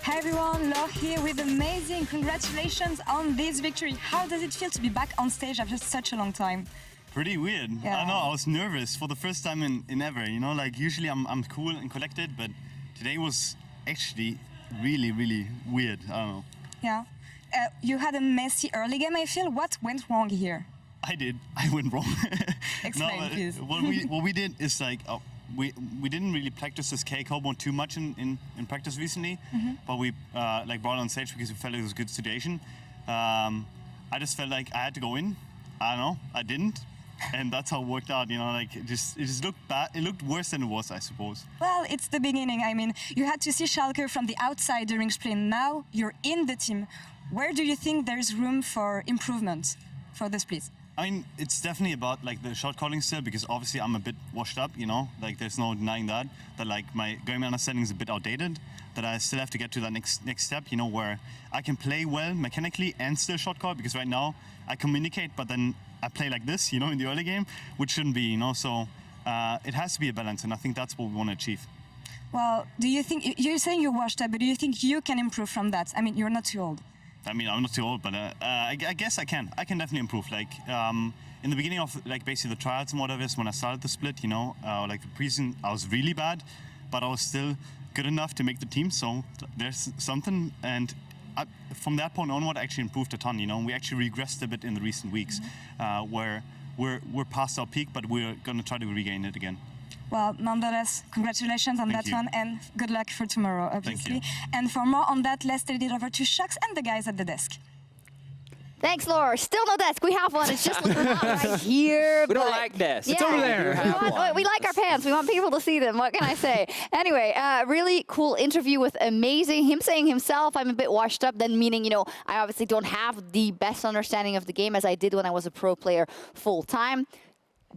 Hi everyone, Laure here with amazing congratulations on this victory. How does it feel to be back on stage after such a long time? Pretty weird. Yeah. I don't know, I was nervous for the first time in ever, you know, like usually I'm cool and collected, but today was actually really weird. I don't know. Yeah. You had a messy early game, I feel. What went wrong here? I went wrong. Explain, please. What we did is like, we didn't really practice this K combo too much in practice recently, but we like brought it on stage because we felt it was a good situation. I just felt like I had to go in. I don't know, I didn't. And that's how it worked out, you know, like it just looked bad. It looked worse than it was, I suppose. Well, it's the beginning. I mean, you had to see Sjokz from the outside during split. Now you're in the team. Where do you think there's room for improvement for the split? I mean, it's definitely about like the shot calling still, because obviously I'm a bit washed up, you know, like there's no denying that like my game understanding is a bit outdated, that I still have to get to that next step, you know, where I can play well mechanically and still shot call, because right now I communicate, but then I play like this, you know, in the early game, which shouldn't be, you know, so it has to be a balance, and I think that's what we want to achieve. Well, do you think, you're saying you're washed up, but do you think you can improve from that? I mean, you're not too old. I mean, I'm not too old, but I guess I can. I can definitely improve. Like in the beginning of like basically the trials and whatever, when I started the split, you know, like the preseason, I was really bad, but I was still good enough to make the team. So there's something, and from that point onward, I actually improved a ton. You know, we actually regressed a bit in the recent weeks, where we're past our peak, but we're gonna try to regain it again. Well, nonetheless, congratulations on Thank that you. one, and good luck for tomorrow, obviously. Thank you. And for more on that, let's turn it over to Sjokz and the guys at the desk. Thanks, Laure. Still no desk. We have one. It's just not right here. We don't like desks. Yeah, It's over there. we like our pants. We want people to see them. What can I say? Anyway, really cool interview with amazing. Him saying himself, I'm a bit washed up, then meaning, you know, I obviously don't have the best understanding of the game as I did when I was a pro player full time.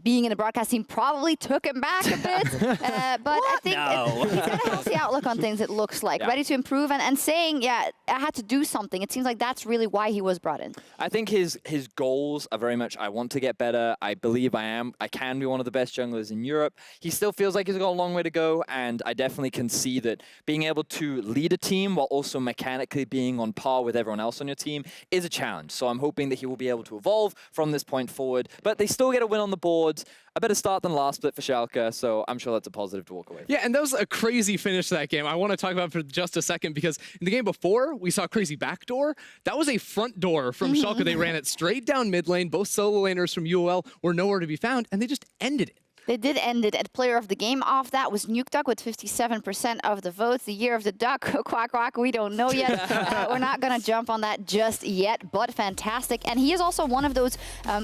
Being in the broadcast team probably took him back a bit, but I think he's got a healthy outlook on things, it looks like. Yeah. Ready to improve and saying, yeah, I had to do something. It seems like that's really why he was brought in. I think his goals are very much, I want to get better. I believe I can be one of the best junglers in Europe. He still feels like he's got a long way to go, and I definitely can see that being able to lead a team while also mechanically being on par with everyone else on your team is a challenge. So I'm hoping that he will be able to evolve from this point forward, but they still get a win on the board. A better start than last split for Sjokz, so I'm sure that's a positive to walk away from. Yeah, and that was a crazy finish to that game. I want to talk about it for just a second, because in the game before, we saw crazy backdoor. That was a front door from Sjokz. They ran it straight down mid lane. Both solo laners from UOL were nowhere to be found, and they just ended it. They did end it at player of the game. Off that was NukeDuck with 57% of the votes. The year of the duck, quack quack, we don't know yet. We're not going to jump on that just yet, but fantastic. And he is also one of those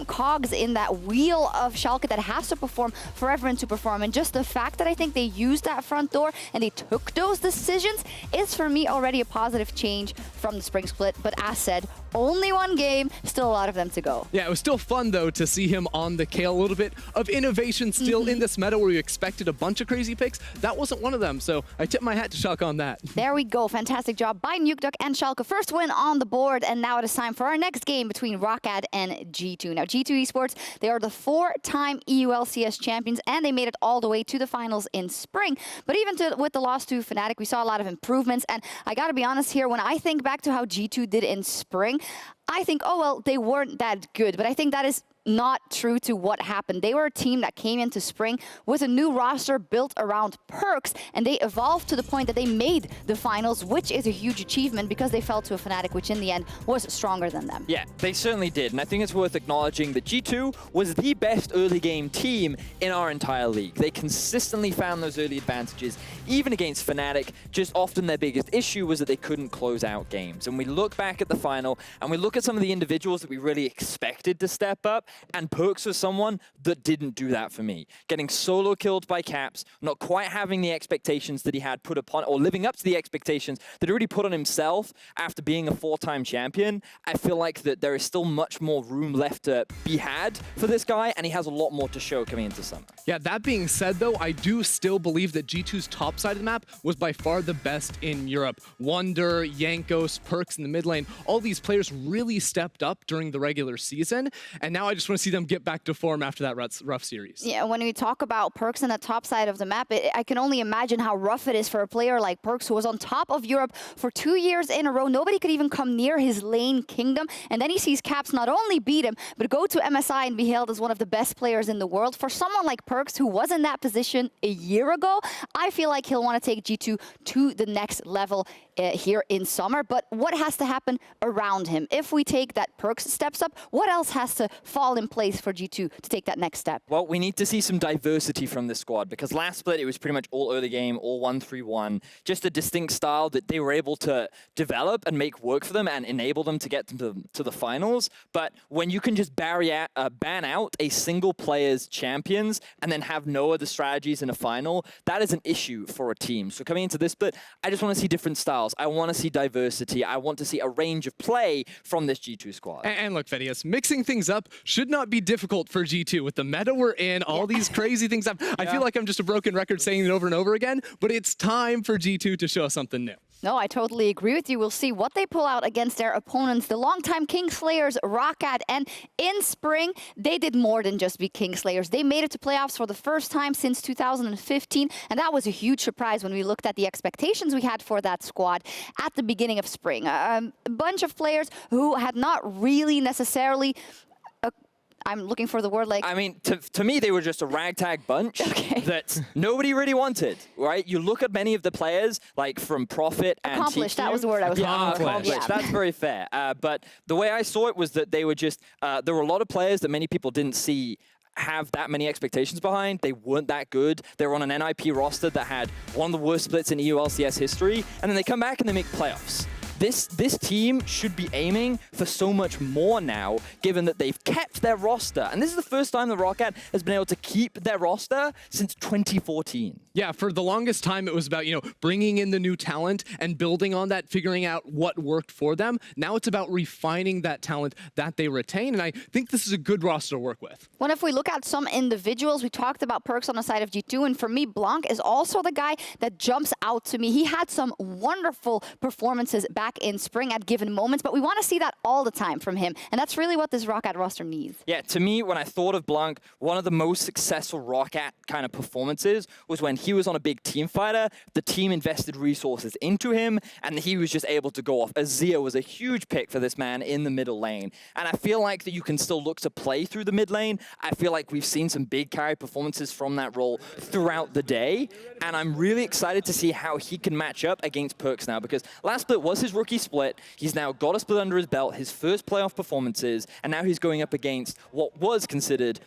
cogs in that wheel of Sjokz that has to perform for everyone to perform. And just the fact that I think they used that front door and they took those decisions is for me already a positive change from the spring split. But as said, only one game, still a lot of them to go. Yeah, it was still fun, though, to see him on the Kale. A little bit of innovation still in this meta where you expected a bunch of crazy picks. That wasn't one of them, so I tip my hat to Sjokz on that. There we go. Fantastic job by NukeDuck and Sjokz. First win on the board, and now it is time for our next game between Roccat and G2. Now, G2 Esports, they are the 4-time EU LCS champions, and they made it all the way to the finals in spring. But even with the loss to Fnatic, we saw a lot of improvements, and I gotta be honest here, when I think back to how G2 did in spring, I think, oh, well, they weren't that good, but I think that is not true to what happened. They were a team that came into spring with a new roster built around PerkZ, and they evolved to the point that they made the finals, which is a huge achievement because they fell to a Fnatic, which in the end was stronger than them. Yeah, they certainly did, and I think it's worth acknowledging that G2 was the best early game team in our entire league. They consistently found those early advantages, even against Fnatic. Just often their biggest issue was that they couldn't close out games. And we look back at the final, and we look at some of the individuals that we really expected to step up, and PerkZ was someone that didn't do that for me. Getting solo killed by Caps, not quite having the expectations that he had put upon, or living up to the expectations that he already put on himself after being a 4-time champion. I feel like that there is still much more room left to be had for this guy, and he has a lot more to show coming into summer. Yeah, that being said, though, I do still believe that G2's top side of the map was by far the best in Europe. Wunder, Jankos, PerkZ in the mid lane, all these players really stepped up during the regular season, and now I just just want to see them get back to form after that rough series. Yeah, when we talk about PerkZ on the top side of the map, I can only imagine how rough it is for a player like PerkZ, who was on top of Europe for 2 years in a row. Nobody could even come near his lane kingdom. And then he sees Caps not only beat him, but go to MSI and be hailed as one of the best players in the world. For someone like PerkZ, who was in that position a year ago, I feel like he'll want to take G2 to the next level here in summer. But what has to happen around him? If we take that PerkZ steps up, what else has to fall in place for G2 to take that next step? Well, we need to see some diversity from this squad, because last split it was pretty much all early game, all 1-3-1. Just a distinct style that they were able to develop and make work for them and enable them to get to the finals. But when you can just ban out a single player's champions and then have no other strategies in a final, that is an issue for a team. So coming into this split, I just want to see different styles. I want to see diversity. I want to see a range of play from this G2 squad. And look, Vedius, mixing things up should not be difficult for G2. With the meta we're in, all these crazy things up. I feel like I'm just a broken record saying it over and over again, but it's time for G2 to show us something new. No, I totally agree with you. We'll see what they pull out against their opponents, the longtime Kingslayers, Roccat. And in spring, they did more than just be Kingslayers. They made it to playoffs for the first time since 2015, and that was a huge surprise when we looked at the expectations we had for that squad at the beginning of spring. A bunch of players who had not really necessarily... I'm looking for the word like... I mean, to me, they were just a ragtag bunch that nobody really wanted, right? You look at many of the players, like from Profit and Accomplished, TQ. that was the word I was looking for. Accomplished. Yeah. That's very fair. But the way I saw it was that they were just... there were a lot of players that many people didn't see have that many expectations behind. They weren't that good. They were on an NIP roster that had one of the worst splits in EU LCS history, and then they come back and they make playoffs. This team should be aiming for so much more now, given that they've kept their roster. And this is the first time the Roccat has been able to keep their roster since 2014. Yeah, for the longest time, it was about, bringing in the new talent and building on that, figuring out what worked for them. Now it's about refining that talent that they retain, and I think this is a good roster to work with. Well, if we look at some individuals, we talked about PerkZ on the side of G2, and for me, Blanc is also the guy that jumps out to me. He had some wonderful performances back in spring at given moments, but we want to see that all the time from him, and that's really what this Roccat roster needs. Yeah, to me, when I thought of Blanc, one of the most successful Roccat kind of performances was when he was on a big team fighter, the team invested resources into him, and he was just able to go off. Xayah was a huge pick for this man in the middle lane, and I feel like that you can still look to play through the mid lane. I feel like we've seen some big carry performances from that role throughout the day, and I'm really excited to see how he can match up against PerkZ now, because last split was his rookie split. He's now got a split under his belt, his first playoff performances, and now he's going up against what was considered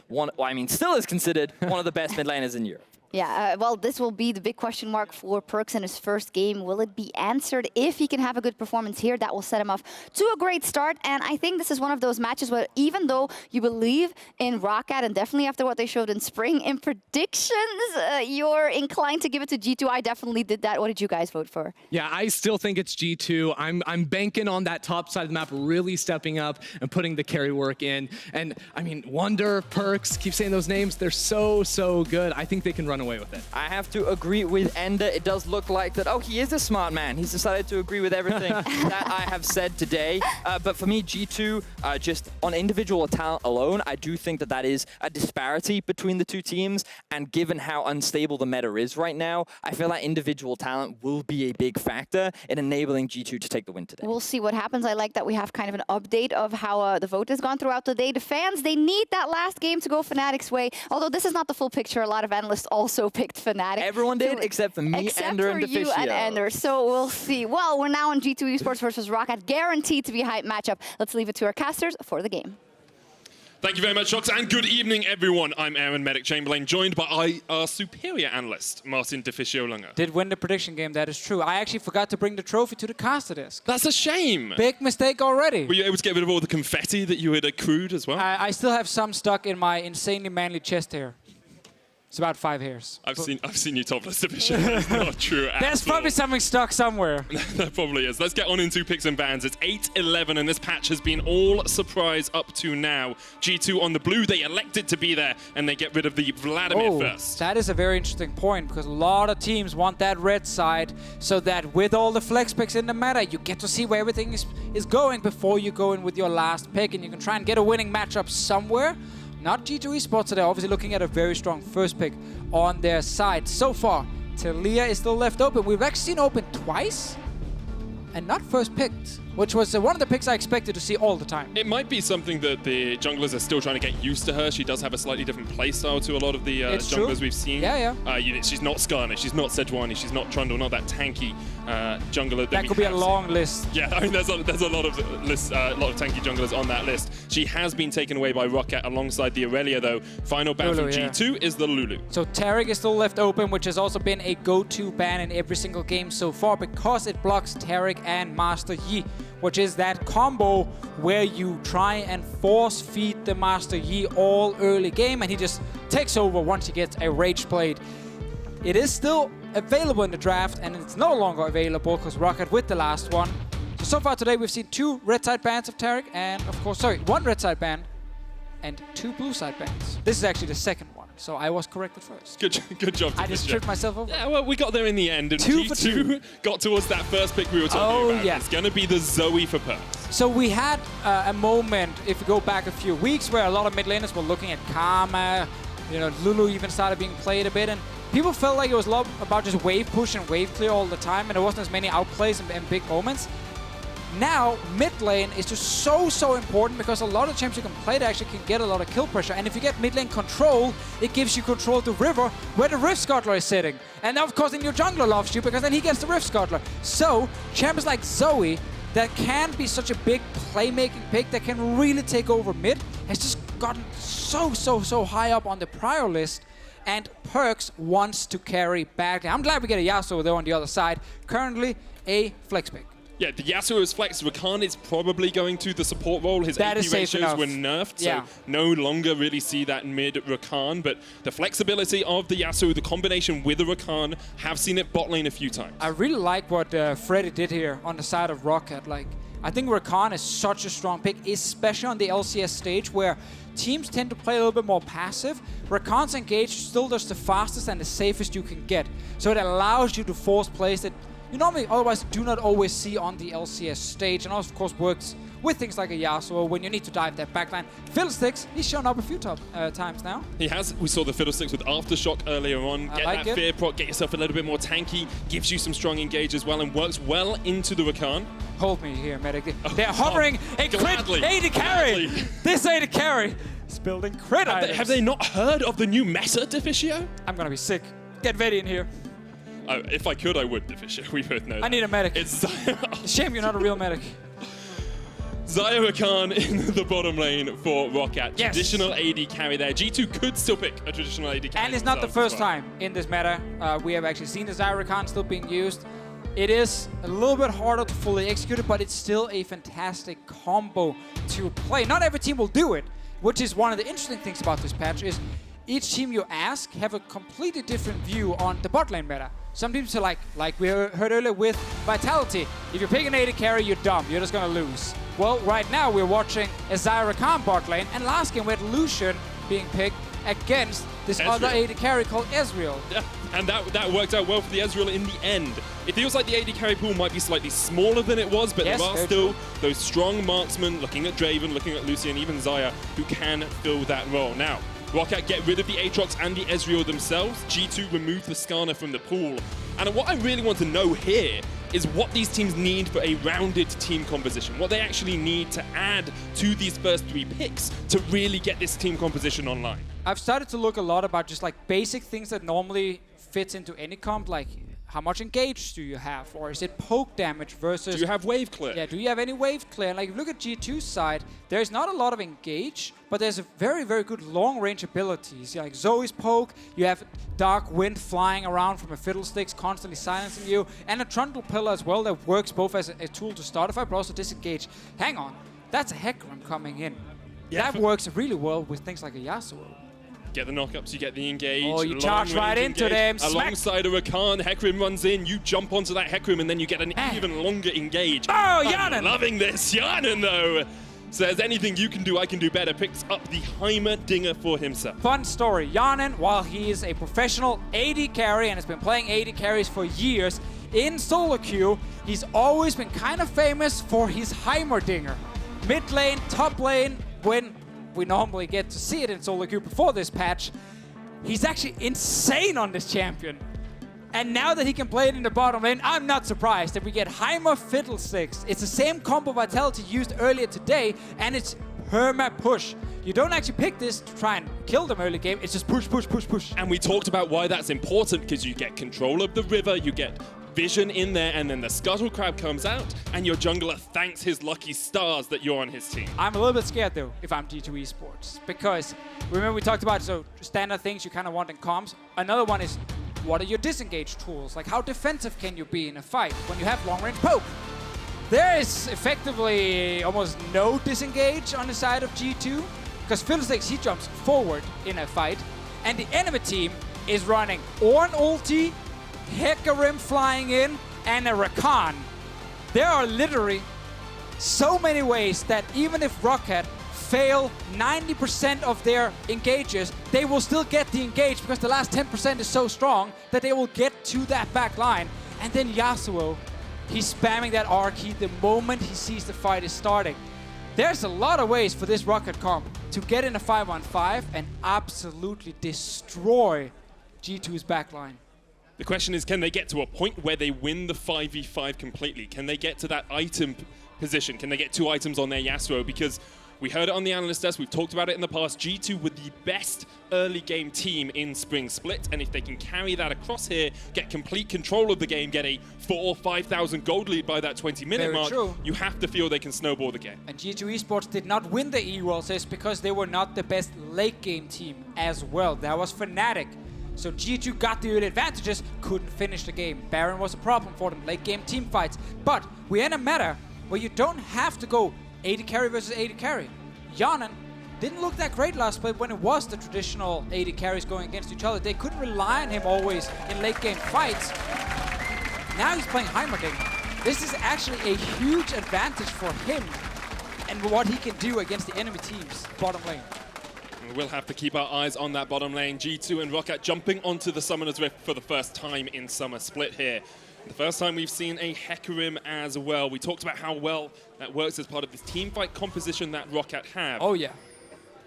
still is considered one of the best mid laners in Europe. Yeah, well, this will be the big question mark for PerkZ in his first game. Will it be answered? If he can have a good performance here, that will set him off to a great start. And I think this is one of those matches where even though you believe in Roccat, and definitely after what they showed in spring, in predictions, you're inclined to give it to G2. I definitely did that. What did you guys vote for? Yeah, I still think it's G2. I'm banking on that top side of the map really stepping up and putting the carry work in. And I mean, Wunder, PerkZ, keep saying those names. They're so good. I think they can run away with it. I have to agree with Ender. It does look like that, he is a smart man. He's decided to agree with everything that I have said today. But for me, G2, just on individual talent alone, I do think that is a disparity between the two teams. And given how unstable the meta is right now, I feel like individual talent will be a big factor in enabling G2 to take the win today. We'll see what happens. I like that we have kind of an update of how the vote has gone throughout the day. The fans, they need that last game to go Fnatic's way. Although this is not the full picture. A lot of analysts also picked Fnatic. Everyone did, except for me, Ender, and Deficio. You and Ender, so we'll see. Well, we're now on G2 Esports versus Roccat, guaranteed to be a hype matchup. Let's leave it to our casters for the game. Thank you very much, Sjokz, and good evening, everyone. I'm Aaron Medic Chamberlain, joined by our superior analyst, Martin Deficio Lunger. Did win the prediction game, that is true. I actually forgot to bring the trophy to the caster desk. That's a shame. Big mistake already. Were you able to get rid of all the confetti that you had accrued as well? I still have some stuck in my insanely manly chest here. It's about 5 hairs. I've seen you topless, Deficio. That's not true at There's all. probably something stuck somewhere. There probably is. Let's get on into picks and bans. It's 8-11, and this patch has been all surprise up to now. G2 on the blue, they elected to be there, and they get rid of the Vladimir first. That is a very interesting point, because a lot of teams want that red side, so that with all the flex picks in the meta, you get to see where everything is going before you go in with your last pick, and you can try and get a winning matchup somewhere. Not G2 Esports, so they're obviously looking at a very strong first pick on their side. So far, Talia is still left open. We've actually seen open twice and not first picked, which was one of the picks I expected to see all the time. It might be something that the junglers are still trying to get used to her. She does have a slightly different playstyle to a lot of the junglers we've seen. Yeah. She's not Skarner, she's not Sejuani, she's not Trundle, not that tanky jungler that could be a long list. Yeah, I mean, there's a lot of tanky junglers on that list. She has been taken away by Roccat alongside the Aurelia, though. Final ban from G2 is the Lulu. So Taric is still left open, which has also been a go-to ban in every single game so far, because it blocks Taric and Master Yi, which is that combo where you try and force feed the Master Yi all early game, and he just takes over once he gets a Rage Blade. It is still available in the draft, and it's no longer available because Roccat with the last one. So far today we've seen 2 red side bans of Taric, and of course, 1 red side ban and 2 blue side bans. This is actually the second one, so I was correct at first. Good job. I just tripped myself over. Yeah, well, we got there in the end, and 2 for G2 got towards that first pick we were talking about. Yeah. It's going to be the Zoe for PerkZ. So we had a moment, if you go back a few weeks, where a lot of mid laners were looking at Karma. Lulu even started being played a bit, and people felt like it was a lot about just wave push and wave clear all the time, and there wasn't as many outplays and big moments. Now, mid lane is just so important, because a lot of champs you can play that actually can get a lot of kill pressure. And if you get mid lane control, it gives you control of the river where the Rift Scuttler is sitting. And of course, then your jungler loves you, because then he gets the Rift Scuttler. So, champions like Zoe, that can be such a big playmaking pick that can really take over mid, has just gotten so high up on the prior list. And PerkZ wants to carry back. I'm glad we get a Yasuo though on the other side. Currently, a flex pick. Yeah, the Yasuo is flexed. Rakan is probably going to the support role. His AP ratios were nerfed, so no longer really see that mid Rakan. But the flexibility of the Yasuo, the combination with the Rakan, have seen it bot lane a few times. I really like what Freddy did here on the side of Roccat. I think Rakan is such a strong pick, especially on the LCS stage, where teams tend to play a little bit more passive. Rakan's engage still does the fastest and the safest you can get. So it allows you to force plays that you normally otherwise do not always see on the LCS stage, and also of course works with things like a Yasuo when you need to dive that backline. Fiddlesticks, he's shown up a few times now. He has. We saw the Fiddlesticks with Aftershock earlier on. Get that fear proc, get yourself a little bit more tanky, gives you some strong engage as well, and works well into the Rakan. Hold me here, medic. They're hovering a crit AD carry. This AD carry is building crit items. Have they not heard of the new meta, Deficio? I'm gonna be sick. Get Vedius in here. If I could, I would, Deficio. We both know that. I need a medic. It's Xayah. Shame you're not a real medic. Xayah Rakan in the bottom lane for Roccat. Yes. Traditional AD carry there. G2 could still pick a traditional AD carry. And it's not the first time in this meta we have actually seen the Xayah Rakan still being used. It is a little bit harder to fully execute it, but it's still a fantastic combo to play. Not every team will do it, which is one of the interesting things about this patch is each team you ask have a completely different view on the bot lane meta. Some teams are like we heard earlier with Vitality, if you pick an AD carry, you're dumb, you're just gonna lose. Well, right now we're watching a Xayah Rakan bot lane, and last game we had Lucian being picked against this other AD carry called Ezreal. Yeah, and that worked out well for the Ezreal in the end. It feels like the AD carry pool might be slightly smaller than it was, but there are still those strong marksmen, looking at Draven, looking at Lucian, even Xayah, who can fill that role. Now, Roccat get rid of the Aatrox and the Ezreal themselves. G2 remove the Skarner from the pool. And what I really want to know here is what these teams need for a rounded team composition, what they actually need to add to these first 3 picks to really get this team composition online. I've started to look a lot about just basic things that normally fits into any comp, like how much engage do you have, or is it poke damage versus... Do you have wave clear? Yeah, do you have any wave clear? And if you look at G2's side, there's not a lot of engage, but there's a very good long-range abilities. Like Zoe's poke, you have Dark Wind flying around from a Fiddlesticks, constantly silencing you, and a Trundle pillar as well that works both as a tool to startify, but also disengage. Hang on, that's a Hecarim coming in. Yeah, that works really well with things like a Yasuo. Get the knockups, you get the engage. Oh, you charge right into them. Alongside a Rakan, Hecarim runs in, you jump onto that Hecarim, and then you get an even longer engage. Oh, I'm Hjärnan! loving this. Hjärnan, though, says anything you can do, I can do better. Picks up the Heimerdinger for himself. Fun story. Hjärnan, while he is a professional AD carry and has been playing AD carries for years, in solo queue, he's always been kind of famous for his Heimerdinger. Mid lane, top lane, when we normally get to see it in solo queue before this patch, he's actually insane on this champion. And now that he can play it in the bottom lane, I'm not surprised that we get Heimer Fiddlesticks. It's the same combo vitality used earlier today, and it's perma push. You don't actually pick this to try and kill them early game, it's just push, push, push, push. And we talked about why that's important, because you get control of the river, you get vision in there, and then the Scuttle Crab comes out, and your jungler thanks his lucky stars that you're on his team. I'm a little bit scared though, if I'm G2 Esports, because remember we talked about standard things you kind of want in comms. Another one is, what are your disengage tools? Like, how defensive can you be in a fight when you have long-range poke? There is effectively almost no disengage on the side of G2, because Fiddlesticks, he jumps forward in a fight, and the enemy team is running Ornn ulti, Hecarim flying in, and a Rakan. There are literally so many ways that even if Roccat fail 90% of their engages, they will still get the engage because the last 10% is so strong that they will get to that back line. And then Yasuo, he's spamming that R key the moment he sees the fight is starting. There's a lot of ways for this Roccat comp to get in a 5-on-5 and absolutely destroy G2's backline. The question is, can they get to a point where they win the 5v5 completely? Can they get to that item position? Can they get 2 items on their Yasuo? Because we heard it on the analyst desk, we've talked about it in the past, G2 were the best early game team in Spring Split, and if they can carry that across here, get complete control of the game, get a 4,000 or 5,000 gold lead by that 20-minute mark, you have to feel they can snowball the game. And G2 Esports did not win the LCS because they were not the best late game team as well. That was Fnatic. So G2 got the early advantages, couldn't finish the game. Baron was a problem for them, late game team fights. But we're in a meta where you don't have to go AD carry versus AD carry. Hjärnan didn't look that great last split when it was the traditional AD carries going against each other. They couldn't rely on him always in late game fights. Now he's playing Heimerdinger. This is actually a huge advantage for him and what he can do against the enemy team's bottom lane. We'll have to keep our eyes on that bottom lane. G2 and Roccat jumping onto the Summoner's Rift for the first time in Summer Split here. The first time we've seen a Hecarim as well. We talked about how well that works as part of this team fight composition that Roccat have. Oh yeah.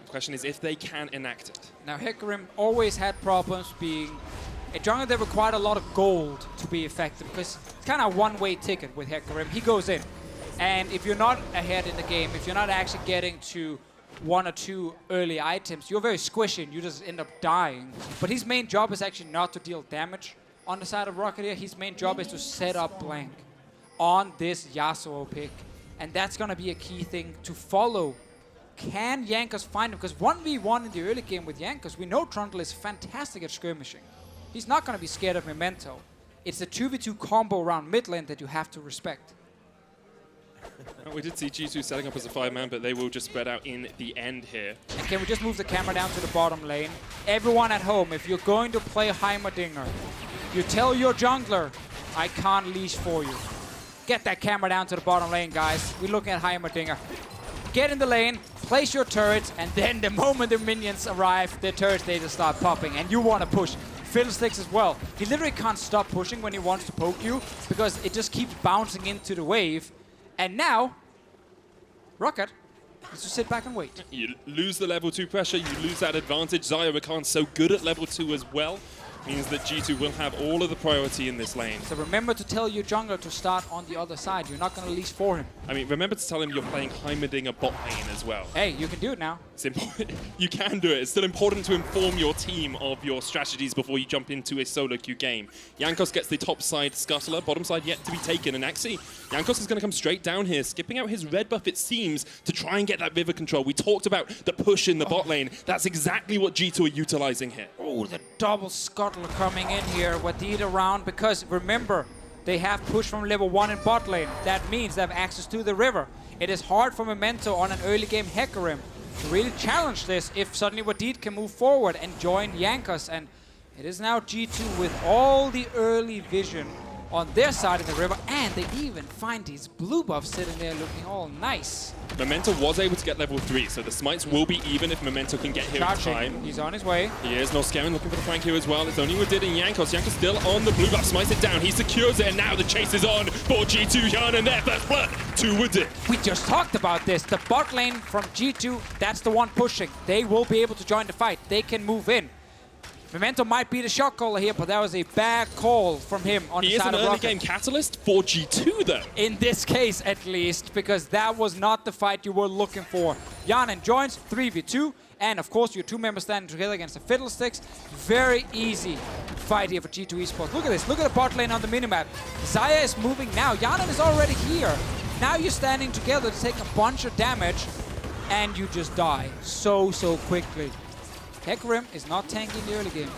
The question is if they can enact it. Now Hecarim always had problems being a jungler that required a lot of gold to be effective, because it's kind of a one-way ticket with Hecarim. He goes in, and if you're not ahead in the game, if you're not actually getting to 1 or 2 early items, you're very squishy and you just end up dying. But his main job is actually not to deal damage on the side of Roccat here. His main job is to set up Blanc on this Yasuo pick. And that's going to be a key thing to follow. Can Jankos find him? Because 1v1 in the early game with Jankos, we know Trundle is fantastic at skirmishing. He's not going to be scared of Memento. It's the 2v2 combo around mid lane that you have to respect. We did see G2 setting up as a 5-man, but they will just spread out in the end here. And can we just move the camera down to the bottom lane? Everyone at home, if you're going to play Heimerdinger, you tell your jungler, I can't leash for you. Get that camera down to the bottom lane, guys. We're looking at Heimerdinger. Get in the lane, place your turrets, and then the moment the minions arrive, the turrets, they just start popping, and you want to push. Fiddlesticks as well. He literally can't stop pushing when he wants to poke you, because it just keeps bouncing into the wave. And now, Roccat needs to sit back and wait. You lose the level 2 pressure, you lose that advantage. Xayah Rakan's so good at level 2 as well. Means that G2 will have all of the priority in this lane. So remember to tell your jungler to start on the other side. You're not going to leash for him. I mean, remember to tell him you're playing Heimerdinger bot lane as well. Hey, you can do it now. It's important. You can do it. It's still important to inform your team of your strategies before you jump into a solo queue game. Jankos gets the top side scuttler, bottom side yet to be taken. And actually, Jankos is going to come straight down here, skipping out his red buff, it seems, to try and get that river control. We talked about the push in the bot lane. That's exactly what G2 are utilizing here. Oh, the double scuttler coming in here. Wadid around, because remember, they have push from level 1 in bot lane. That means they have access to the river. It is hard for Memento on an early game Hecarim to really challenge this if suddenly Wadid can move forward and join Jankos. And it is now G2 with all the early vision on their side of the river, and they even find these blue buffs sitting there looking all nice. Memento was able to get level 3, so the smites will be even if Memento can get here in time. He's on his way. He is. Norskeren looking for the flank here as well. It's only Wadid and Jankos. Jankos still on the blue buff, smites it down. He secures it, and now the chase is on for G2. Hjärnan their first blood to Wadid. We just talked about this. The bot lane from G2, that's the one pushing. They will be able to join the fight. They can move in. Memento might be the shot caller here, but that was a bad call from him on the side of Roccat. He is an early game catalyst for G2 though. In this case at least, because that was not the fight you were looking for. Hjärnan joins 3v2, and of course your two members standing together against the Fiddlesticks. Very easy fight here for G2 Esports. Look at this, look at the bot lane on the minimap. Xayah is moving now, Hjärnan is already here. Now you're standing together to take a bunch of damage, and you just die so quickly. Hecarim is not tanking the early game.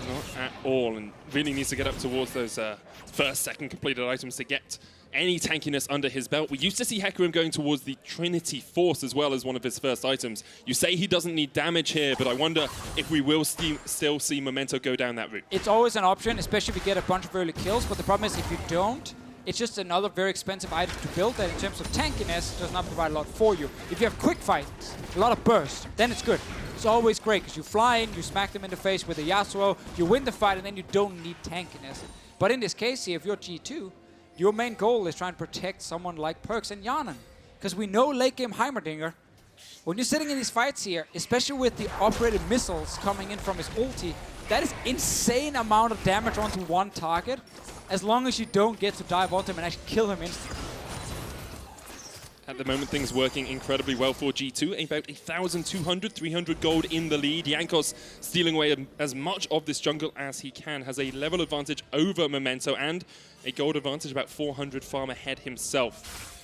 Not at all, and really needs to get up towards those first, second completed items to get any tankiness under his belt. We used to see Hecarim going towards the Trinity Force as well as one of his first items. You say he doesn't need damage here, but I wonder if we will still see Memento go down that route. It's always an option, especially if you get a bunch of early kills, but the problem is if you don't, it's just another very expensive item to build that in terms of tankiness does not provide a lot for you. If you have quick fights, a lot of burst, then it's good. It's always great because you fly in, you smack them in the face with a Yasuo, you win the fight, and then you don't need tankiness. But in this case here, if you're G2, your main goal is trying to protect someone like PerkZ and Hjärnan. Because we know late game Heimerdinger, when you're sitting in these fights here, especially with the operated missiles coming in from his ulti, that is insane amount of damage onto one target, as long as you don't get to dive onto him and actually kill him instantly. At the moment, things working incredibly well for G2. About 1,200, 300 gold in the lead. Jankos stealing away as much of this jungle as he can. Has a level advantage over Memento and a gold advantage, about 400 farm ahead himself.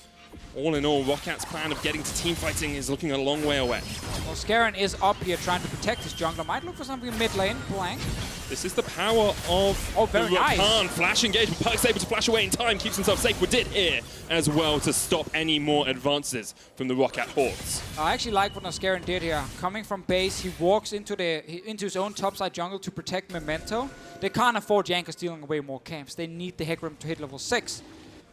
All in all, Rockat's plan of getting to team fighting is looking a long way away. Norskeren is up here trying to protect his jungler. Might look for something in mid lane. Blanc. This is the power of very nice. Rakan. Flash engagement. PerkZ able to flash away in time. Keeps himself safe. Wadid here as well to stop any more advances from the Roccat hordes. I actually like what Norskeren did here. Coming from base, he walks into his own topside jungle to protect Memento. They can't afford Jankos stealing away more camps. They need the Hecarim to hit level 6.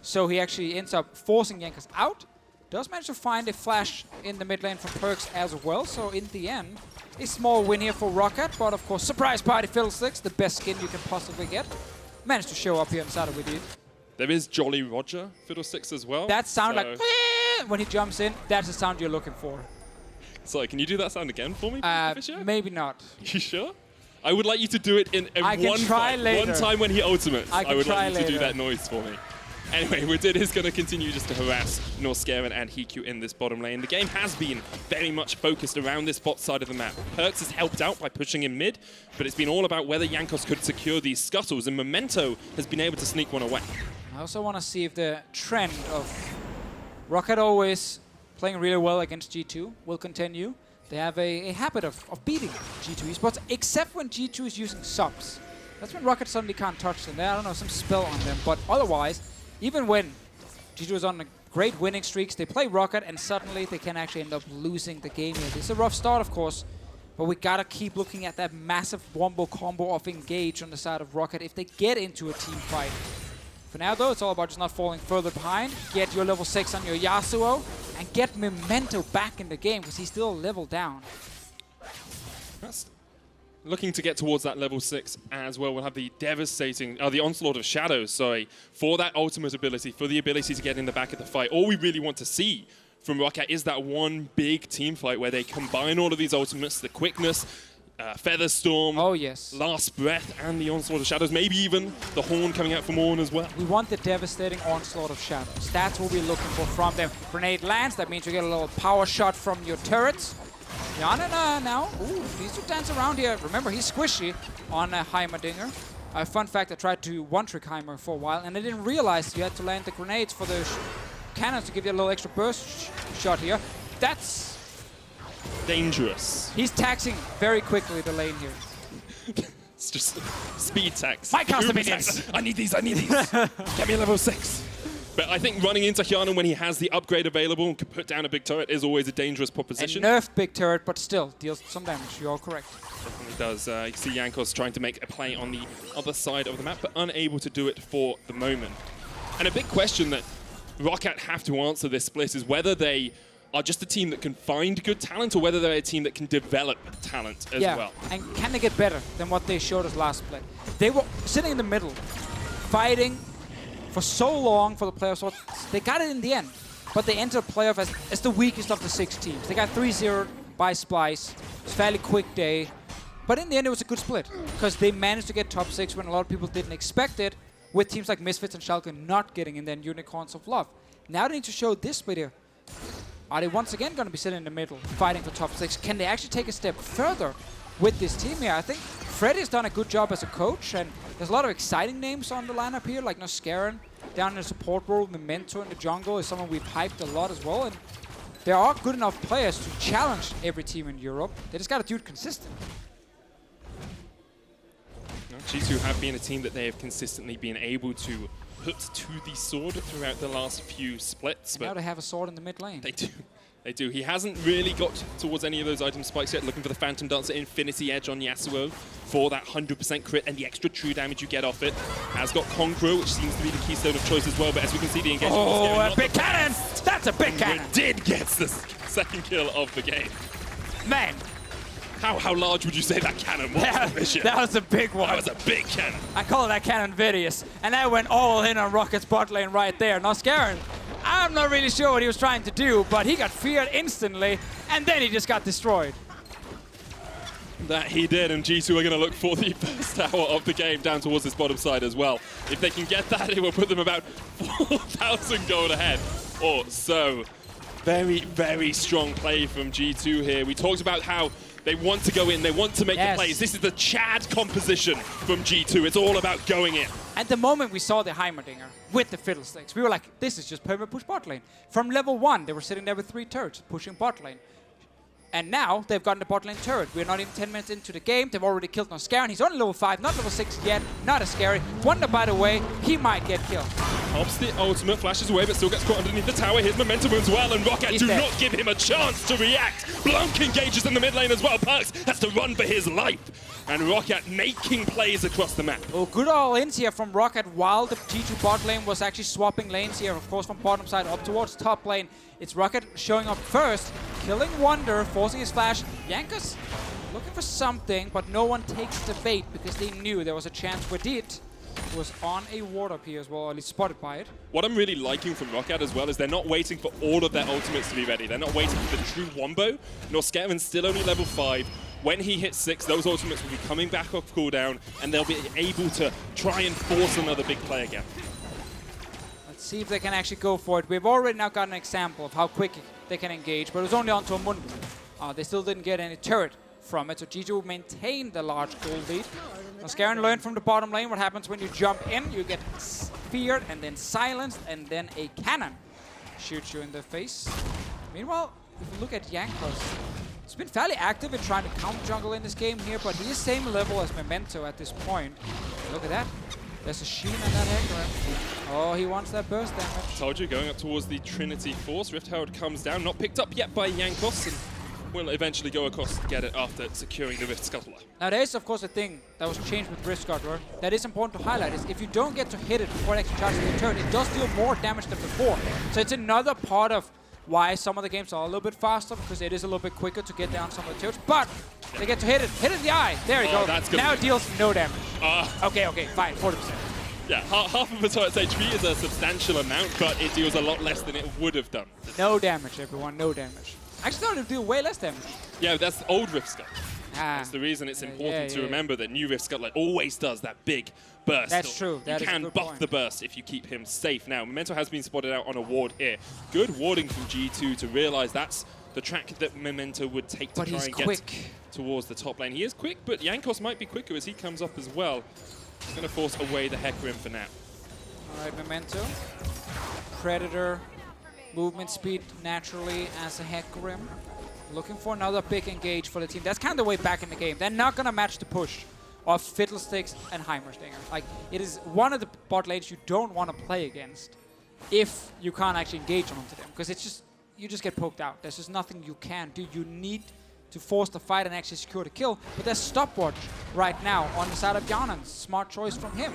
So he actually ends up forcing Jankos out. Does manage to find a flash in the mid lane from PerkZ as well. So in the end, a small win here for Roccat. But of course, surprise party Fiddlesticks, the best skin you can possibly get. Managed to show up here on the side of Wadid. There is Jolly Roger Fiddlesticks as well. That sound like when he jumps in, that's the sound you're looking for. Sorry, can you do that sound again for me, Deficio? Maybe not. You sure? I would like you to do it in one time when he ultimates. I would like you to do that noise for me. Anyway, Wadid is going to continue just to harass Norskeren and HeaQ in this bottom lane. The game has been very much focused around this bot side of the map. PerkZ has helped out by pushing in mid, but it's been all about whether Jankos could secure these scuttles, and Memento has been able to sneak one away. I also want to see if the trend of Roccat always playing really well against G2 will continue. They have a habit of beating G2 Esports, except when G2 is using subs. That's when Roccat suddenly can't touch them. I don't know, some spell on them, but otherwise, even when G2 is on a great winning streaks, they play Roccat and suddenly they can actually end up losing the game here. It's a rough start, of course, but we gotta keep looking at that massive wombo combo of engage on the side of Roccat if they get into a team fight. For now, though, it's all about just not falling further behind. Get your level 6 on your Yasuo and get Memento back in the game because he's still a level down. That's looking to get towards that level 6 as well. We'll have the devastating, the Onslaught of Shadows, sorry, for that ultimate ability, for the ability to get in the back of the fight. All we really want to see from Roccat is that one big team fight where they combine all of these ultimates, the quickness, Featherstorm, oh yes, Last Breath, and the Onslaught of Shadows. Maybe even the Horn coming out from Ornn as well. We want the devastating Onslaught of Shadows. That's what we're looking for from them. Grenade lands, that means you get a little power shot from your turrets. Hjärnan now, needs to dance around here. Remember, he's squishy on Heimerdinger. Fun fact, I tried to one-trick Heimer for a while, and I didn't realize you had to land the grenades for the cannons to give you a little extra burst shot here. That's dangerous. He's taxing very quickly the lane here. It's just speed tax. My custom minions! I need these, I need these. Get me a level 6. But I think running into Hjärnan when he has the upgrade available and can put down a big turret is always a dangerous proposition. A nerfed big turret, but still deals some damage. You're all correct. Definitely does. You see Jankos trying to make a play on the other side of the map, but unable to do it for the moment. And a big question that Roccat have to answer this split is whether they are just a team that can find good talent or whether they're a team that can develop talent as well. And can they get better than what they showed us last split? They were sitting in the middle, fighting for so long for the playoffs. So they got it in the end, but they entered the playoff as the weakest of the 6 teams. They got 3-0 by Splice. It was a fairly quick day, but in the end it was a good split because they managed to get top 6 when a lot of people didn't expect it, with teams like Misfits and Schalke not getting in their Unicorns of Love. Now they need to show this split here. Are they once again going to be sitting in the middle, fighting for top 6? Can they actually take a step further with this team here? I think Freddy's done a good job as a coach, and there's a lot of exciting names on the lineup here, like Norskeren down in the support role. Memento in the jungle is someone we've hyped a lot as well, and there are good enough players to challenge every team in Europe. They just got to do it consistent. G2 have been a team that they have consistently been able to put to the sword throughout the last few splits. But now they have a sword in the mid lane. They do. They do. He hasn't really got towards any of those item spikes yet. Looking for the Phantom Dancer Infinity Edge on Yasuo for that 100% crit and the extra true damage you get off it. Has got Conqueror, which seems to be the keystone of choice as well. But as we can see, the engagement is Oh, going a big cannon! That's a big cannon! Wadid gets the second kill of the game. Man, how large would you say that cannon was? that was a big one. That was a big cannon. I call that cannon Vedius, and that went all in on Rocket's bot lane right there. Norskeren, I'm not really sure what he was trying to do, but he got feared instantly, and then he just got destroyed. That he did, and G2 are going to look for the first tower of the game down towards this bottom side as well. If they can get that, it will put them about 4,000 gold ahead or so. Very, very strong play from G2 here. We talked about how they want to go in, they want to make the plays. This is the Chad composition from G2. It's all about going in. At the moment we saw the Heimerdinger with the Fiddlesticks, we were like, this is just perma push bot lane. From level 1, they were sitting there with 3 turrets pushing bot lane. And now they've gotten the bot lane turret. We're not even 10 minutes into the game. They've already killed Norskeren. He's only level 5, not level 6 yet. Not as scary. Wunder, by the way, he might get killed. Pops the ultimate, flashes away, but still gets caught underneath the tower. Here's Memento as well, and Roccat do not give him a chance to react. Blanc engages in the mid lane as well. PerkZ has to run for his life. And Roccat making plays across the map. Oh, good all-ins here from Roccat while the G2 bot lane was actually swapping lanes here, of course, from bottom side up towards top lane. It's Roccat showing up first, killing Wunder, forcing his flash. Jankos looking for something, but no one takes the bait because they knew there was a chance Wadid was on a ward up here as well, or at least spotted by it. What I'm really liking from Roccat as well is they're not waiting for all of their ultimates to be ready. They're not waiting for the true wombo. Norskaren's still only level 5. When he hits 6, those ultimates will be coming back off cooldown, and they'll be able to try and force another big play again. Let's see if they can actually go for it. We've already now got an example of how quick they can engage, but it was only onto a Mundo. They still didn't get any turret from it, so G2 maintained the large gold lead. Norskeren learned from the bottom lane what happens when you jump in. You get feared and then silenced, and then a cannon shoots you in the face. Meanwhile, if you look at Jankos, he's been fairly active in trying to counter jungle in this game here, but he is same level as Memento at this point. Look at that. There's a sheen on that Hecarim. Oh, he wants that burst damage. Told you, going up towards the Trinity Force. Rift Herald comes down, not picked up yet by Jankos, and will eventually go across to get it after securing the Rift Scuttler. Now there is of course a thing that was changed with Rift Scuttler that is important to highlight, is if you don't get to hit it before it actually charges the turret, it does deal more damage than before. So it's another part of why some of the games are a little bit faster, because it is a little bit quicker to get down some of the turrets, but they get to hit it in the eye. There you go. Now it deals no damage. Okay, fine, 40%. Yeah, half of a turret's HP is a substantial amount, but it deals a lot less than it would have done. No damage, everyone, no damage. I actually thought it would deal way less damage. Yeah, that's the old Rift Scuttler. That's the reason it's important to remember that new Rift Scuttler always does that big burst. That's true. You can buff the burst if you keep him safe. Now, Memento has been spotted out on a ward here. Good warding from G2 to realize that's the track that Memento would take to try and get towards the top lane. He is quick, but Jankos might be quicker as he comes up as well. He's going to force away the Hecarim for now. All right, Memento. Predator. Movement speed naturally as a Hecarim. Looking for another big engage for the team. That's kind of the way back in the game. They're not going to match the push of Fiddlesticks and Heimerdinger. Like, it is one of the bot lanes you don't want to play against. if you can't actually engage onto them, because it's just, you just get poked out. There's just nothing you can do. You need to force the fight and actually secure the kill. But there's stopwatch right now on the side of Hjärnan. Smart choice from him.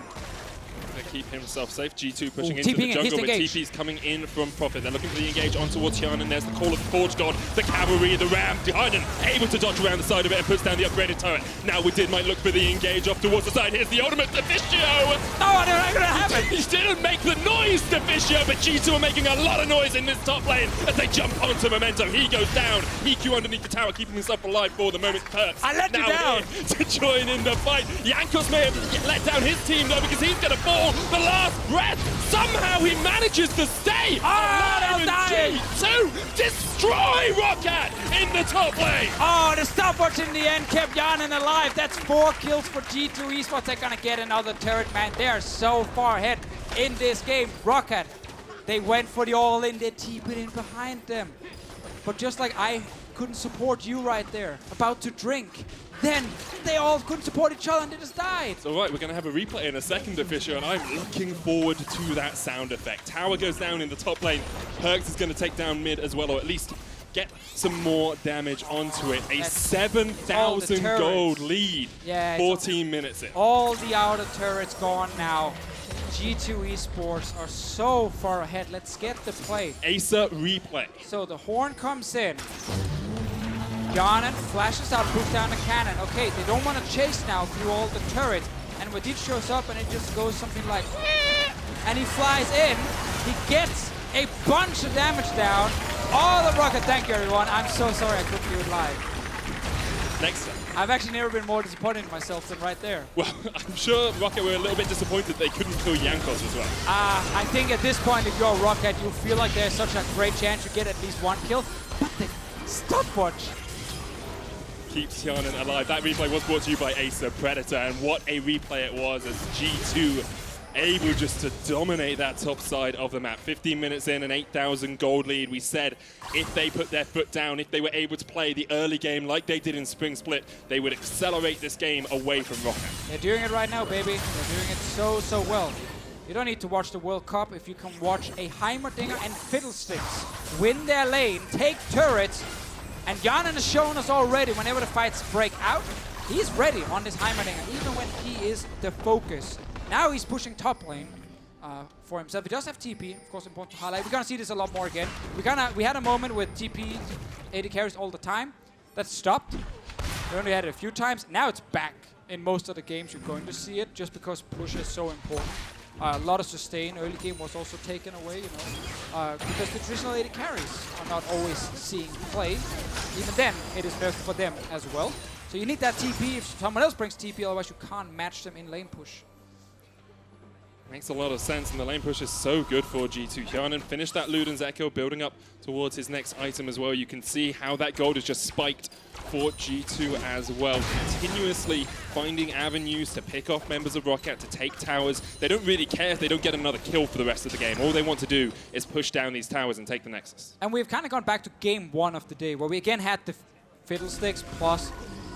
To keep himself safe. G2 pushing Ooh, into the TPing jungle, but engage. TP's coming in from Prophet. They're looking for the engage on towards Hjärnan. There's the call of the Forge God, the cavalry, the ram. Hjärnan able to dodge around the side of it and puts down the upgraded turret. Now Wadid might look for the engage off towards the side. Here's the ultimate, Deficio! Oh, I don't know what's gonna happen. He didn't make the noise, Deficio, but G2 are making a lot of noise in this top lane as they jump onto Memento. He goes down. HeaQ underneath the tower, keeping himself alive for the moment. PerkZ I let you now down. here to join in the fight. Jankos may have let down his team though, because he's gonna fall the last breath. Somehow he manages to stay alive, and G2 destroy Roccat in the top lane. Oh, the stopwatch in the end kept Hjärnan alive. That's 4 kills for G2 Esports. They're gonna get another turret, man. They are so far ahead in this game. Roccat, they went for the all-in. They TP'd in behind them. But just like I couldn't support you right there, about to drink, then they all couldn't support each other and they just died. So right, we're going to have a replay in a second, Deficio, and I'm looking forward to that sound effect. Tower goes down in the top lane. PerkZ is going to take down mid as well, or at least get some more damage onto it. A 7,000 gold lead, Yeah, 14 minutes in. All the outer turrets gone now. G2 Esports are so far ahead. Let's get the play. Acer replay. So the horn comes in. Hjärnan flashes out, puts down the cannon. Okay, they don't want to chase now through all the turrets. And Wadid shows up and it just goes something like, and he flies in. He gets a bunch of damage down. All the rocket. Thank you, everyone. I'm so sorry I couldn't do it live. Next time. I've actually never been more disappointed in myself than right there. Well, I'm sure Roccat were a little bit disappointed they couldn't kill Jankos as well. I think at this point, if you're Roccat, you feel like there's such a great chance you get at least 1 kill. But the stopwatch Keeps Hjärnan alive. That replay was brought to you by Acer Predator, and what a replay it was as G2 able just to dominate that top side of the map. 15 minutes in, an 8,000 gold lead. We said if they put their foot down, if they were able to play the early game like they did in Spring Split, they would accelerate this game away from Roccat. They're doing it right now, baby. They're doing it so, so well. You don't need to watch the World Cup if you can watch a Heimerdinger and Fiddlesticks win their lane, take turrets, and Hjärnan has shown us already whenever the fights break out, he's ready on this Heimerdinger, even when he is the focus. Now he's pushing top lane for himself. He does have TP, of course, important to highlight. We're gonna see this a lot more again. We had a moment with TP AD carries all the time. That stopped. We only had it a few times. Now it's back in most of the games. You're going to see it just because push is so important. A lot of sustain early game was also taken away, you know, because the traditional AD carries are not always seeing play. Even then, it is nerfed for them as well. So you need that TP if someone else brings TP, otherwise you can't match them in lane push. Makes a lot of sense, and the lane push is so good for G2. Hjärnan finished that Luden's Echo, building up towards his next item as well. You can see how that gold is just spiked for G2 as well. Continuously finding avenues to pick off members of Roccat, to take towers. They don't really care if they don't get another kill for the rest of the game. All they want to do is push down these towers and take the Nexus. And we've kind of gone back to game 1 of the day, where we again had the Fiddlesticks plus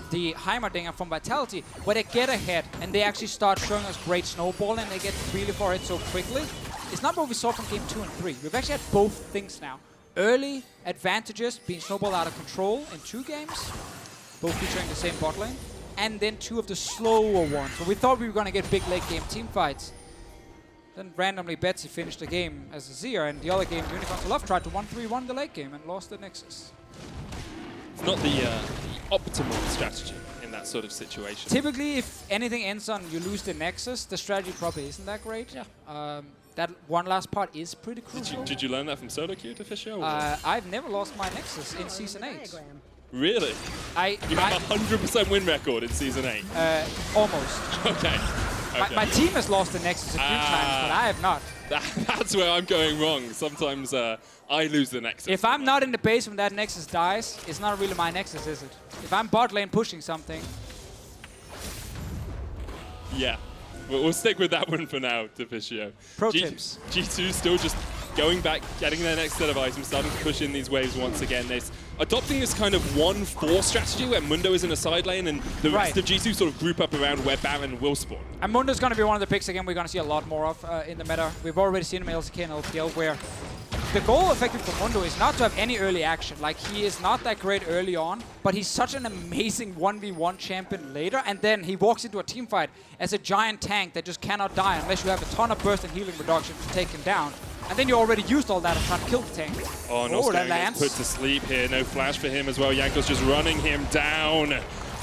the Heimerdinger from Vitality, where they get ahead and they actually start showing us great snowball and they get really far ahead so quickly. It's not what we saw from game 2 and 3. We've actually had both things now. Early advantages being snowballed out of control in 2 games, both featuring the same bot lane, and then 2 of the slower ones. So we thought we were going to get big late game team fights. Then randomly Betsy finished the game as a Xayah, and the other game Unicorns Love tried to 1-3-1 the late game and lost the Nexus. It's not the optimal strategy in that sort of situation. Typically, if anything ends on you lose the Nexus, the strategy probably isn't that great. Yeah. That one last part is pretty crucial. Did you learn that from solo queue, Deficio? I've never lost my Nexus in Season 8. Really? You have a 100% win record in Season 8? Almost. Okay. My team has lost the Nexus a few times, but I have not. That's where I'm going wrong. Sometimes I lose the Nexus. If I'm not in the base when that Nexus dies, it's not really my Nexus, is it? If I'm bot lane pushing something. Yeah. We'll stick with that one for now, Deficio. Pro tips. G2 still just going back, getting their next set of items, starting to push in these waves once again. There's adopting this kind of 1-4 strategy where Mundo is in a side lane and the rest of G2 sort of group up around where Baron will spawn. And Mundo's going to be one of the picks again we're going to see a lot more of in the meta. We've already seen him in LCK and LPL where the goal effectively for Mundo is not to have any early action. Like, he is not that great early on, but he's such an amazing 1v1 champion later, and then he walks into a team fight as a giant tank that just cannot die unless you have a ton of burst and healing reduction to take him down. And then you already used all that and trying to kill the tank. Oh, Norskeren gets put to sleep here. No flash for him as well. Jankos just running him down.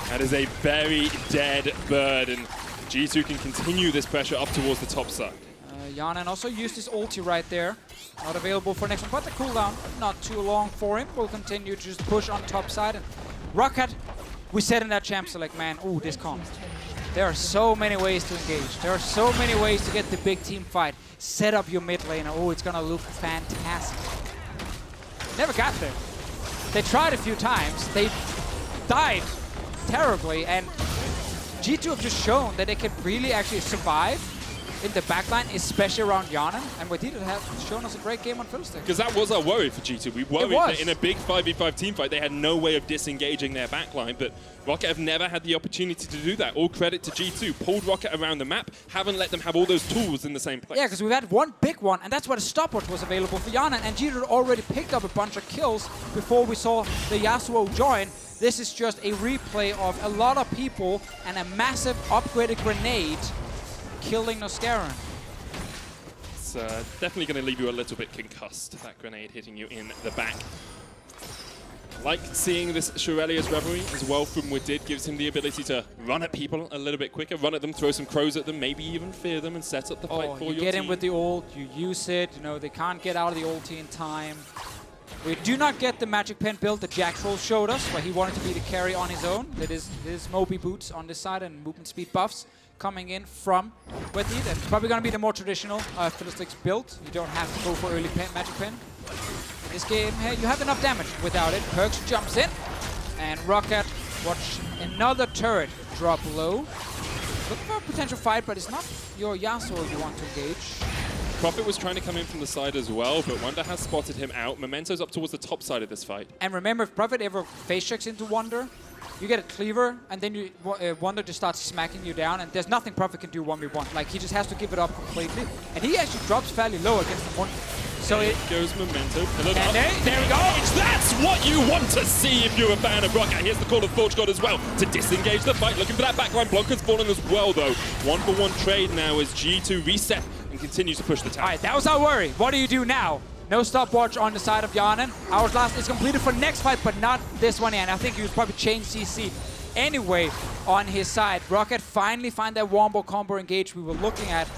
That is a very dead bird, and G2 can continue this pressure up towards the top side. Hjärnan also used his ulti right there. Not available for next one, but the cooldown not too long for him. Will continue to just push on top side. And Roccat, we said in that champ select, man, ooh, this comp. There are so many ways to engage. There are so many ways to get the big team fight. Set up your mid lane. Oh, it's gonna look fantastic. Never got there. They tried a few times. They died terribly, and G2 have just shown that they can really actually survive in the backline, especially around Hjärnan, and Wadid has shown us a great game on Fiddlesticks. Because that was our worry for G2. We worried that in a big 5v5 teamfight, they had no way of disengaging their backline, but Roccat have never had the opportunity to do that. All credit to G2. Pulled Roccat around the map, haven't let them have all those tools in the same place. Yeah, because we've had one big one, and that's where the stopwatch was available for Hjärnan, and G2 already picked up a bunch of kills before we saw the Yasuo join. This is just a replay of a lot of people and a massive upgraded grenade killing Norskeren. It's definitely going to leave you a little bit concussed, that grenade hitting you in the back. Like seeing this Shurelya's Revelry as well from Wadid, gives him the ability to run at people a little bit quicker, run at them, throw some crows at them, maybe even fear them and set up the fight for your team. You get in with the ult, you use it, you know, they can't get out of the ulti in time. We do not get the magic pen build that Jacktroll showed us, where he wanted to be the carry on his own. That is Moby boots on this side and movement speed buffs coming in from Wadid. It's probably going to be the more traditional Fiddlesticks build. You don't have to go for early magic pen. In this game, hey, you have enough damage without it. PerkZ jumps in, and Roccat watch another turret drop low. Looking for a potential fight, but it's not your Yasuo you want to engage. Prophet was trying to come in from the side as well, but Wunder has spotted him out. Memento's up towards the top side of this fight. And remember, if Prophet ever face checks into Wunder, you get a cleaver, and then you, Wunder just starts smacking you down, and there's nothing Prophet can do 1v1. Like, he just has to give it up completely. And he actually drops fairly low against the Wunder. So it goes Memento. And there we go. That's what you want to see if you're a fan of Roccat. Here's the call of Forge God as well to disengage the fight. Looking for that backline. Blanc has fallen as well, though. 1-for-1 trade now as G2 reset and continue to push the tower. All right, that was our worry. What do you do now? No stopwatch on the side of Hjärnan. Hours last is completed for next fight, but not this one. And I think he was probably chain CC anyway on his side. Roccat finally find that wombo combo engage we were looking at.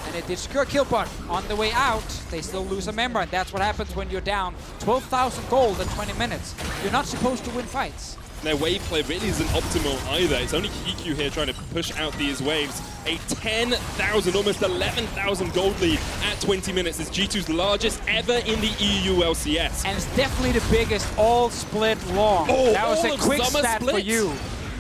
And it did secure kill, but on the way out, they still lose a member. And that's what happens when you're down 12,000 gold in 20 minutes. You're not supposed to win fights. Their wave play really isn't optimal either. It's only HeaQ here trying to push out these waves. A 10,000, almost 11,000 gold lead at 20 minutes is G2's largest ever in the EU LCS. And it's definitely the biggest all split long. Oh, that was a quick stat for you.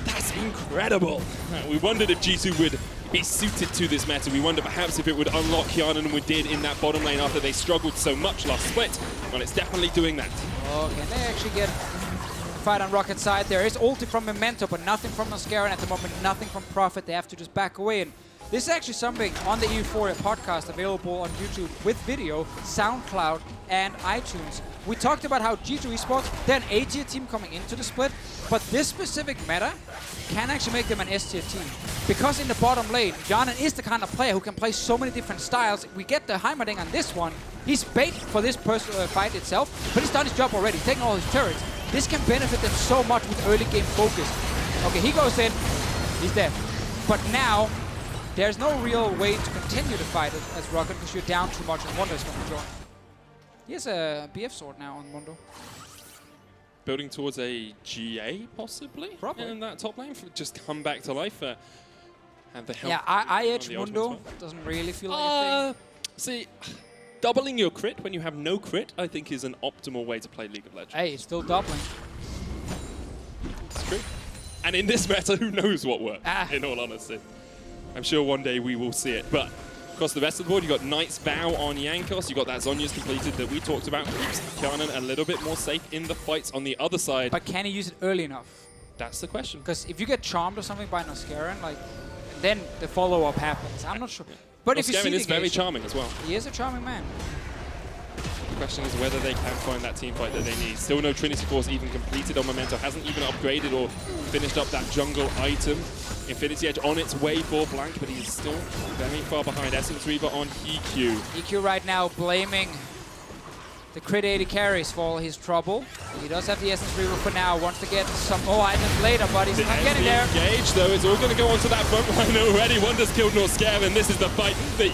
That's incredible. We wondered if G2 would be suited to this meta. We wonder perhaps if it would unlock Hjärnan and Wadid in that bottom lane after they struggled so much last split. Well, it's definitely doing that. Oh, can they actually get fight on Rockat's side? There is ulti from Memento, but nothing from Norskeren at the moment, nothing from Prophet. They have to just back away. And this is actually something on the Euphoria podcast available on YouTube with video, SoundCloud, and iTunes. We talked about how G2 Esports, they're an A-tier team coming into the split, but this specific meta can actually make them an S-tier team. Because in the bottom lane, Hjärnan is the kind of player who can play so many different styles. We get the Heimerdinger on this one. He's bait for this fight itself, but he's done his job already, taking all his turrets. This can benefit them so much with early game focus. Okay, he goes in, he's dead. But now, there's no real way to continue the fight as Roccat because you're down too much and Wunder's going to join. He has a BF sword now on Mundo. Building towards a GA, possibly? Probably. In that top lane, just come back to life. Have the help. Yeah, I edge Mundo. Doesn't really feel like a thing. See, doubling your crit when you have no crit, I think, is an optimal way to play League of Legends. Hey, it's still doubling. It's true. And in this meta, who knows what works, in all honesty. I'm sure one day we will see it, but Across the rest of the board, you got Knight's Vow on Jankos. You got that Zhonya's completed that we talked about. Keeps Hjärnan a little bit more safe in the fights on the other side. But can he use it early enough? That's the question. Because if you get charmed or something by Norskeren, like, then the follow-up happens. I'm not sure. But if you see Norskeren is the very engagement, charming as well. he is a charming man. The question is whether they can find that team fight that they need. Still no Trinity Force even completed on Memento. Hasn't even upgraded or finished up that jungle item. Infinity Edge on its way for Blanc, but he's still very far behind. Essence Reaver on HeaQ. HeaQ right now blaming the crit 80 carries for all his trouble. He does have the Essence Reaver for now. Wants to get some more items later, but he's not getting there. Engage though, it's all going to go onto that front line already. Wunder's killed Norskeren. This is the fight that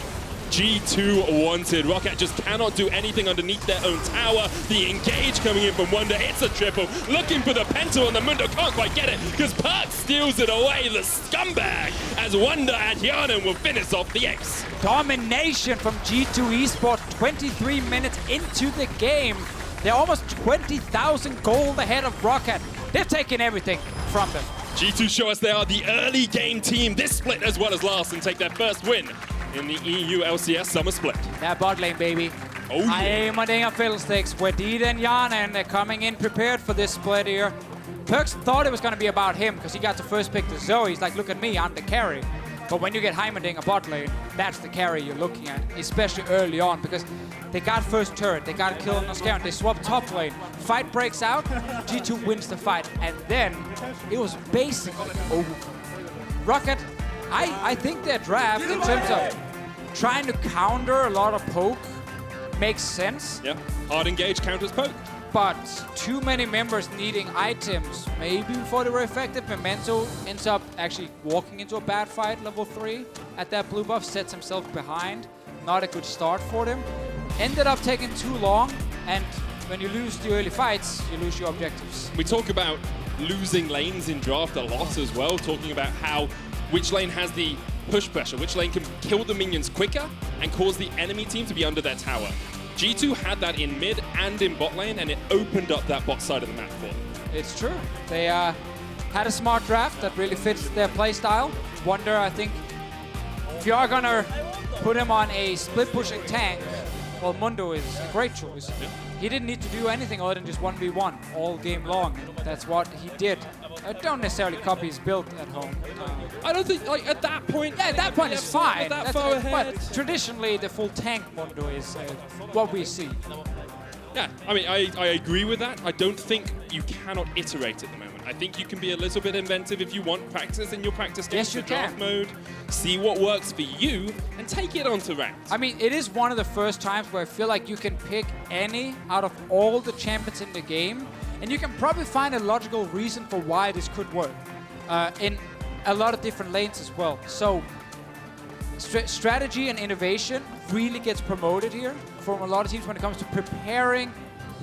G2 wanted. Roccat just cannot do anything underneath their own tower. The engage coming in from Wunder. It's a triple. Looking for the penta on the Mundo. Can't quite get it because PerkZ steals it away. The scumbag as Wunder and Hjärnan will finish off the ace. Domination from G2 Esports 23 minutes into the game. They're almost 20,000 gold ahead of Roccat. They're taking everything from them. G2 show us they are the early game team this split as well as last and take their first win in the EU LCS Summer Split. That bot lane, baby. Oh yeah. Heimerdinger, Fiddlesticks, Wadid and Hjärnan, they're coming in prepared for this split here. PerkZ thought it was going to be about him because he got to first pick the Zoe. He's like, look at me, I'm the carry. But when you get Heimerdinger bot lane, that's the carry you're looking at, especially early on because they got first turret, they got to kill Norskeren, they swap top lane. Fight breaks out, G2 wins the fight, and then it was basically over. Roccat, I think their draft in terms of trying to counter a lot of poke makes sense. Yeah, hard engage counters poke. But too many members needing items, maybe before they were effective. Memento ends up actually walking into a bad fight, level 3. At that blue buff, sets himself behind. Not a good start for them. Ended up taking too long, and when you lose the early fights, you lose your objectives. We talk about losing lanes in draft a lot as well, talking about how which lane has the push pressure, which lane can kill the minions quicker and cause the enemy team to be under their tower. G2 had that in mid and in bot lane, and it opened up that bot side of the map for them. It's true. They had a smart draft that really fits their playstyle. Wunder, I think, if you are going to put him on a split-pushing tank, well, Mundo is a great choice. Yeah. He didn't need to do anything other than just 1v1 all game long. That's what he did. I don't necessarily copy his build at home. I don't think, like, at that point... Yeah, at that point it's fine. That far ahead. But traditionally, the full tank Mundo is what we see. Yeah, I mean, I agree with that. I don't think you cannot iterate at the moment. I think you can be a little bit inventive if you want practice in your practice games. Yes, you for draft can. mode. See what works for you and take it onto ranked. I mean, it is one of the first times where I feel like you can pick any out of all the champions in the game, and you can probably find a logical reason for why this could work in a lot of different lanes as well. So strategy and innovation really gets promoted here from a lot of teams when it comes to preparing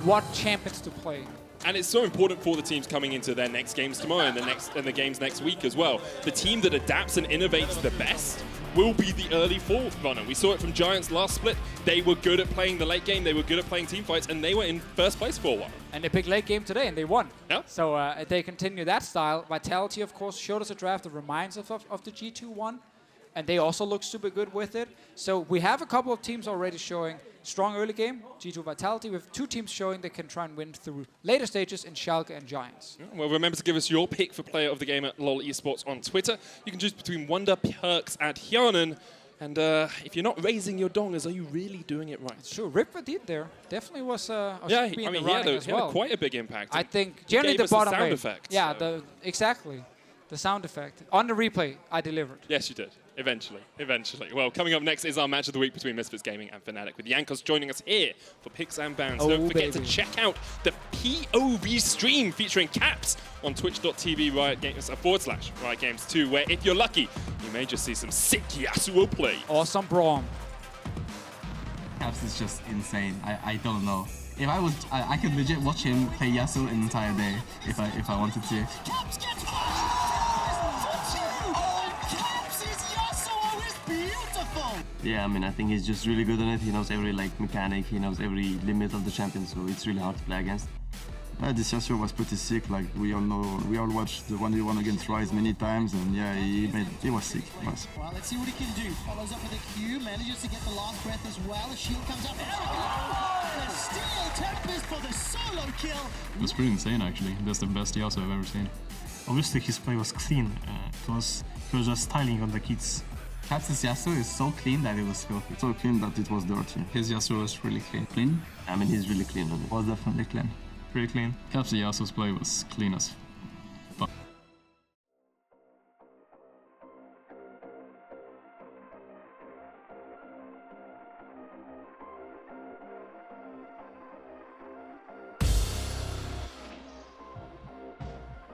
what champions to play. And it's so important for the teams coming into their next games tomorrow and the games next week as well. The team that adapts and innovates the best will be the early forerunner. We saw it from Giants last split. They were good at playing the late game. They were good at playing team fights, and they were in first place for a while. And they picked late game today, and they won. Yeah. So they continue that style. Vitality, of course, showed us a draft that reminds us of the G2 one, and they also look super good with it. So we have a couple of teams already showing strong early game, G2 Vitality. We have 2 teams showing they can try and win through later stages in Schalke and Giants. Yeah, well, remember to give us your pick for player of the game at LOL Esports on Twitter. You can choose between Wunder, PerkZ, and Hjärnan. And if you're not raising your dongers, are you really doing it right? It's true. Rip Wadid there definitely was yeah, I mean, he had quite a big impact. I think generally the bottom sound lane. effect. Yeah, so. Exactly. The sound effect. On the replay, I delivered. Yes, you did. Eventually. Well, coming up next is our match of the week between Misfits Gaming and Fnatic, with Jankos joining us here for picks and bans. So don't forget to check out the POV stream featuring Caps on twitch.tv Riot Games /Riot Games 2, where if you're lucky, you may just see some sick Yasuo play. Awesome Braum. Caps is just insane. I don't know. If I was, I could legit watch him play Yasuo an entire day if I wanted to. Caps gets Caps is Yasuo is beautiful! Yeah, I mean, I think he's just really good on it. He knows every mechanic. He knows every limit of the champion, so it's really hard to play against. This Yasuo was pretty sick. Like we all know, we all watched the 1v1 against Rise many times, and yeah, he was sick. He was. Well, let's see what he can do. Follows up with a Q, manages to get the last breath as well. A shield comes up. And a Steel Tempest for the solo kill. It was pretty insane, actually. That's the best Yasuo I've ever seen. Obviously, his play was clean. He was just styling on the kids. Perhaps his Yasuo is so clean that it was filthy. So clean that it was dirty. His Yasuo was really clean. Clean? I mean, he's really clean on it. Was definitely clean. Pretty clean. Perhaps the Yasuo's play was clean as